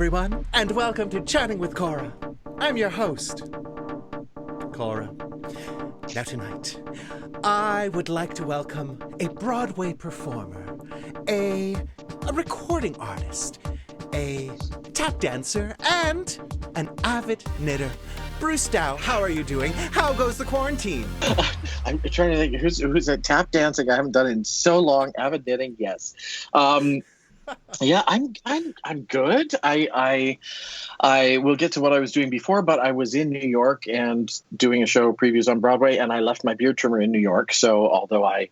everyone, and welcome to Chatting with Kora. I'm your host, Kora. Now tonight, I would like to welcome a Broadway performer, a recording artist, a tap dancer, and an avid knitter. Bruce Dow, how are you doing? How goes the quarantine? I'm trying to think who's a tap dancing. I haven't done it in so long. Avid knitting, yes. Yeah, I'm good. I will get to what I was doing before, but I was in New York and doing a show previews on Broadway, and I left my beard trimmer in New York. So although I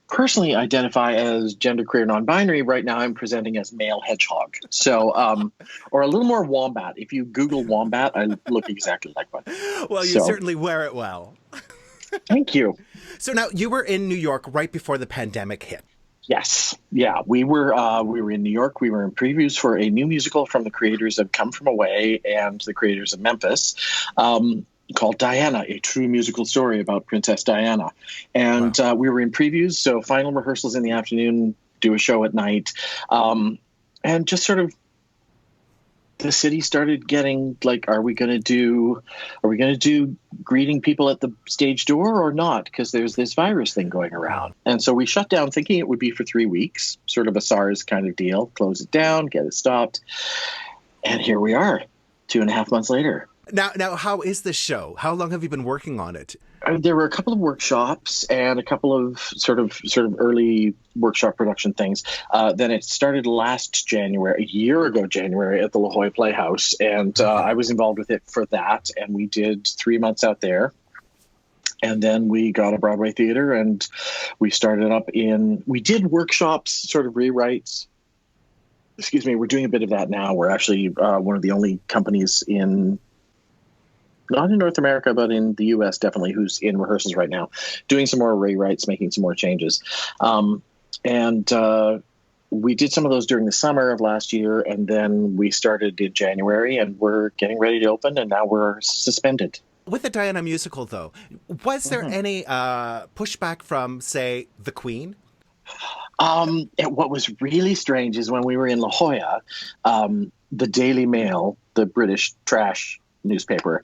personally identify as genderqueer non-binary, right now I'm presenting as male hedgehog. So, or a little more wombat. If you Google wombat, I look exactly like one. Well, you certainly wear it well. Thank you. So now you were in New York right before the pandemic hit. Yes. Yeah. We were in New York. We were in previews for a new musical from the creators of Come From Away and the creators of Memphis, called Diana, a true musical story about Princess Diana. And Wow. We were in previews. So final rehearsals in the afternoon, do a show at night. And just sort of the city started getting like, are we going to do greeting people at the stage door or not? Because there's this virus thing going around. And so we shut down thinking it would be for 3 weeks, sort of a SARS kind of deal, close it down, get it stopped. And here we are 2.5 months later. Now, how is this show? How long have you been working on it? There were a couple of workshops and a couple of sort of early workshop production things. Then it started last January, a year ago January, at the La Jolla Playhouse. And I was involved with it for that. And we did 3 months out there. And then we got a Broadway theater and we started up we did workshops, sort of rewrites. Excuse me, we're doing a bit of that now. We're actually one of the only companies not in North America, but in the U.S. definitely, who's in rehearsals right now, doing some more rewrites, making some more changes. And we did some of those during the summer of last year, and then we started in January, and we're getting ready to open, and now we're suspended. With the Diana musical, though, was there any pushback from, say, the Queen? What was really strange is when we were in La Jolla, the Daily Mail, the British trash newspaper,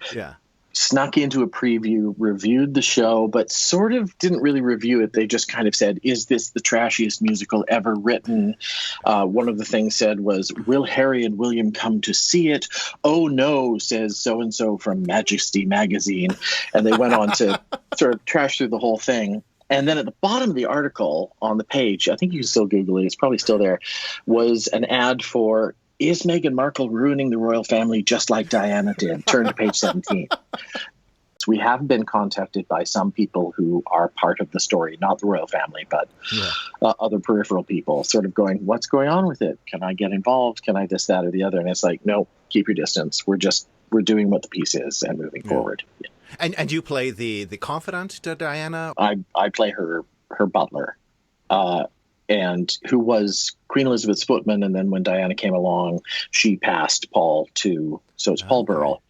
snuck into a preview, reviewed the show, but sort of didn't really review it. They just kind of said, is this the trashiest musical ever written? One of the things said was, will Harry and William come to see it? Oh no, says so-and-so from Majesty magazine. And they went on to sort of trash through the whole thing. And then at the bottom of the article on the page, I think you can still Google it, it's probably still there, was an ad for, is Meghan Markle ruining the royal family just like Diana did? Turn to page 17. So we have been contacted by some people who are part of the story, not the royal family, but other peripheral people, sort of going, what's going on with it? Can I get involved? Can I this, that, or the other? And it's like, no, keep your distance. We're doing what the piece is and moving forward. Yeah. And you play the confidant to Diana? I play her butler. And who was Queen Elizabeth's footman, and then when Diana came along, she passed Paul to, so it's Paul Burrell.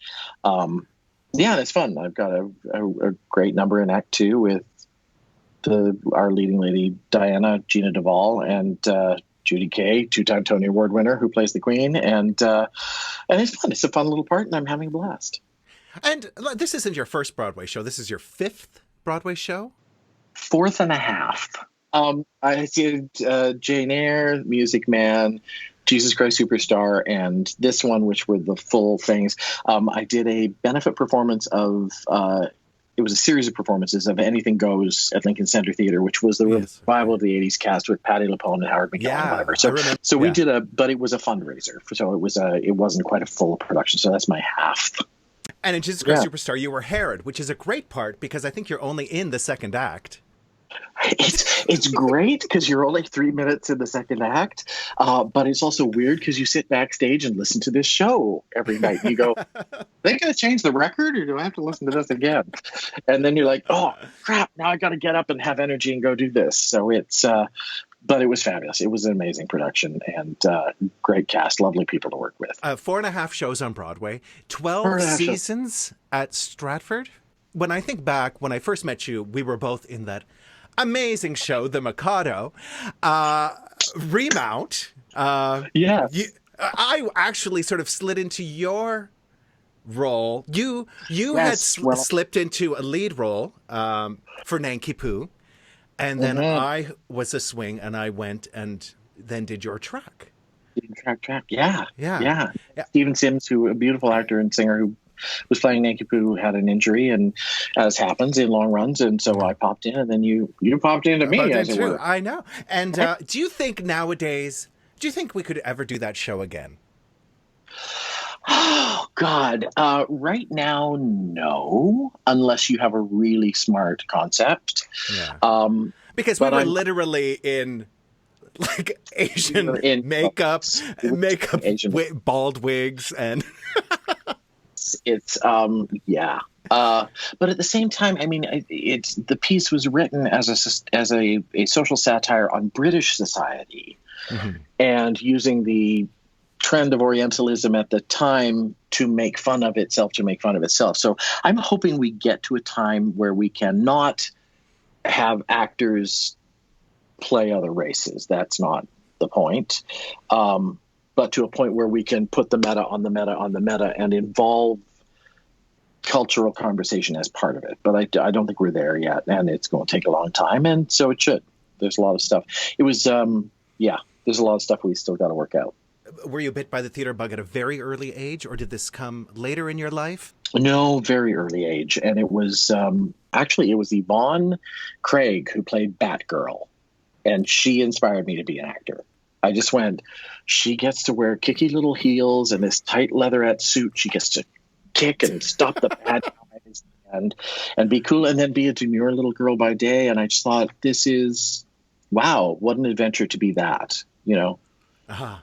Yeah, it's fun. I've got a great number in Act 2 with our leading lady, Diana, Gina Duvall, and Judy Kay, 2-time Tony Award winner, who plays the Queen. And it's fun. It's a fun little part, and I'm having a blast. And this isn't your first Broadway show. This is your 5th Broadway show? 4th and a half. I did Jane Eyre, Music Man, Jesus Christ Superstar, and this one, which were the full things. I did a benefit performance of, it was a series of performances of Anything Goes at Lincoln Center Theater, which was the revival of the 80s cast with Patti LuPone and Howard McGowan and whatever. So we did but it was a fundraiser. So it wasn't quite a full production. So that's my half. And in Jesus Christ Superstar, you were Herod, which is a great part because I think you're only in the second act. It's great because you're only 3 minutes in the second act, but it's also weird because you sit backstage and listen to this show every night. And you go, they going to change the record, or do I have to listen to this again? And then you're like, oh crap! Now I got to get up and have energy and go do this. So but it was fabulous. It was an amazing production and great cast, lovely people to work with. 4.5 shows on Broadway, 12 seasons at Stratford. When I think back, when I first met you, we were both in that amazing show, The Mikado. Remount. I actually sort of slid into your role. You Yes, had slipped into a lead role for Nanki Poo, and then I was a swing, and I went and then did your track. Track. Yeah. Yeah. Stephen Sims, who a beautiful actor and singer who was playing Nanki Poo, had an injury, and as happens in long runs, and so I popped in, and then you popped into me, as it were. I know. And do you think nowadays? Do you think we could ever do that show again? Oh God! Right now, no, unless you have a really smart concept. Yeah. Because we were literally in like Asian makeup, Asian bald wigs, and it's yeah. But at the same time, I mean, it's the piece was written as a social satire on British society, and using the trend of Orientalism at the time to make fun of itself. So I'm hoping we get to a time where we cannot have actors play other races. That's not the point. But to a point where we can put the meta on the meta on the meta and involve cultural conversation as part of it. But I don't think we're there yet, and it's going to take a long time, and so it should. There's a lot of stuff. It was, there's a lot of stuff we still got to work out. Were you bit by the theater bug at a very early age, or did this come later in your life? No, very early age. And it was, actually, it was Yvonne Craig who played Batgirl, and she inspired me to be an actor. I just went, she gets to wear kicky little heels and this tight leatherette suit. She gets to kick and stop the bad guys and be cool, and then be a demure little girl by day. And I just thought, this is, wow, what an adventure to be that, you know? Uh-huh.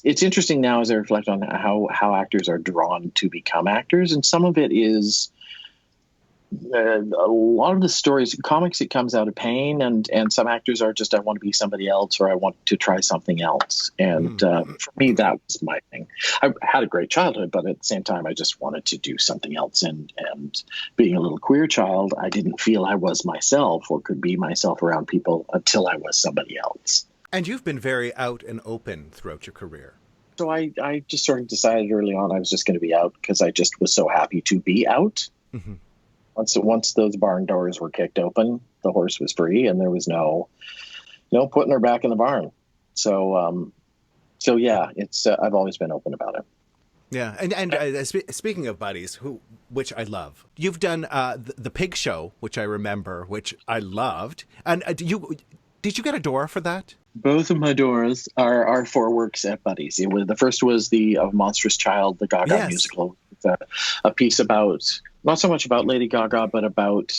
It's interesting now as I reflect on how actors are drawn to become actors. And some of it is a lot of the stories in comics, it comes out of pain, and some actors are just, I want to be somebody else, or I want to try something else. And for me, that was my thing. I had a great childhood, but at the same time, I just wanted to do something else. And being a little queer child, I didn't feel I was myself or could be myself around people until I was somebody else. And you've been very out and open throughout your career. So I just sort of decided early on I was just going to be out because I just was so happy to be out. Mm-hmm. Once those barn doors were kicked open, the horse was free, and there was no putting her back in the barn. So yeah, it's I've always been open about it. Yeah, and speaking of buddies, which I love, you've done the Pig Show, which I remember, which I loved, and did you get a door for that? Both of my doors are for works at Buddies. The first was the Monstrous Child, the Gaga musical, a piece about, not so much about Lady Gaga, but about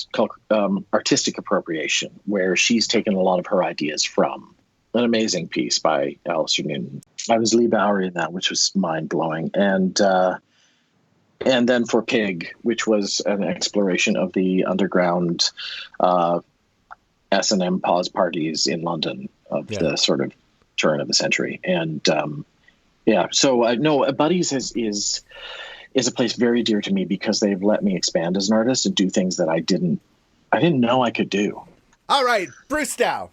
artistic appropriation, where she's taken a lot of her ideas from. An amazing piece by Alistair Newton. I was Lee Bowery in that, which was mind-blowing. And then for Pig, which was an exploration of the underground S&M pause parties in London of the sort of turn of the century. And so no, Buddies is a place very dear to me because they've let me expand as an artist and do things that I didn't know I could do. All right, Bruce Dow,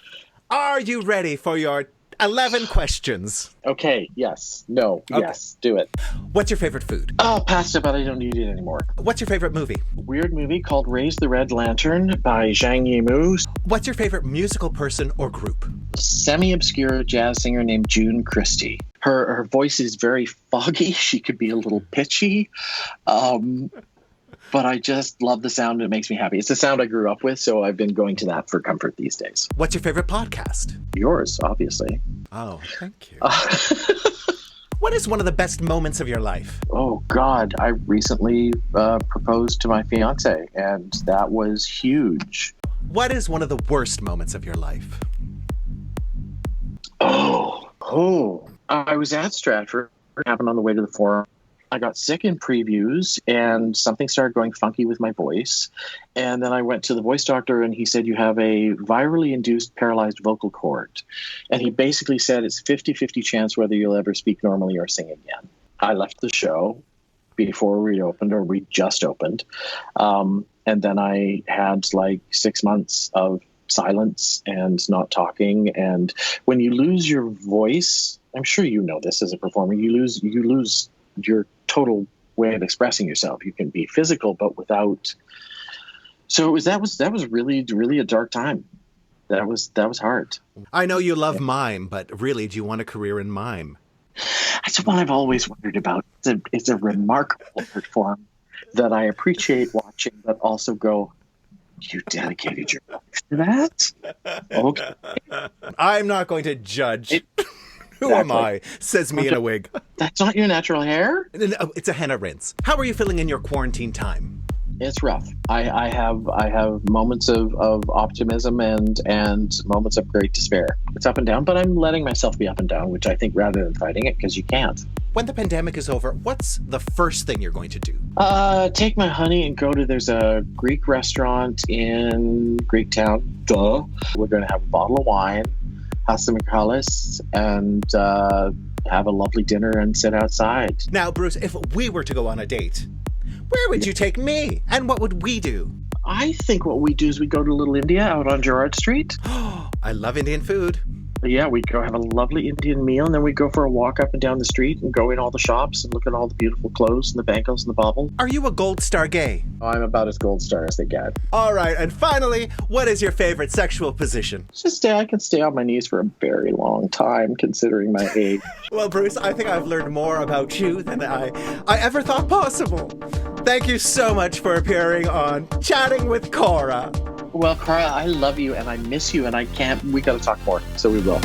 are you ready for your 11 questions? Okay, yes, no, okay. Yes, do it. What's your favorite food? Oh, pasta, but I don't need it anymore. What's your favorite movie? Weird movie called Raise the Red Lantern by Zhang Yimou. What's your favorite musical person or group? Semi-obscure jazz singer named June Christie. Her voice is very foggy. She could be a little pitchy. But I just love the sound. It makes me happy. It's the sound I grew up with, so I've been going to that for comfort these days. What's your favorite podcast? Yours, obviously. Oh, thank you. What is one of the best moments of your life? Oh, God. I recently proposed to my fiance, and that was huge. What is one of the worst moments of your life? Oh. I was at Stratford. It happened on the way to the forum. I got sick in previews and something started going funky with my voice. And then I went to the voice doctor and he said, you have a virally induced paralyzed vocal cord. And he basically said it's 50-50 chance whether you'll ever speak normally or sing again. I left the show before we just opened. And then I had like 6 months of silence and not talking. And when you lose your voice, I'm sure you know this as a performer. You lose your total way of expressing yourself. You can be physical, but without. So that was really, really a dark time. That was hard. I know you love mime, but really, do you want a career in mime? That's what I've always wondered about. It's a remarkable art form that I appreciate watching, but also go, you dedicated your life to that? Okay. I'm not going to judge. Who am I? Says me in a wig. That's not your natural hair? It's a henna rinse. How are you feeling in your quarantine time? It's rough. I have moments of optimism and moments of great despair. It's up and down, but I'm letting myself be up and down, which I think rather than fighting it, because you can't. When the pandemic is over, what's the first thing you're going to do? Take my honey and there's a Greek restaurant in Greektown. Duh. We're going to have a bottle of wine, have some Mikado, and have a lovely dinner and sit outside. Now, Bruce, if we were to go on a date, where would you take me? And what would we do? I think what we do is we go to Little India out on Gerrard Street. I love Indian food. Yeah, we go have a lovely Indian meal, and then we go for a walk up and down the street and go in all the shops and look at all the beautiful clothes and the bangles and the baubles. Are you a gold star gay? I'm about as gold star as they get. All right, and finally, what is your favorite sexual position? I can stay on my knees for a very long time, considering my age. Well, Bruce, I think I've learned more about you than I ever thought possible. Thank you so much for appearing on Chatting with Kora. Well, Kora, I love you and I miss you and we got to talk more. So we will.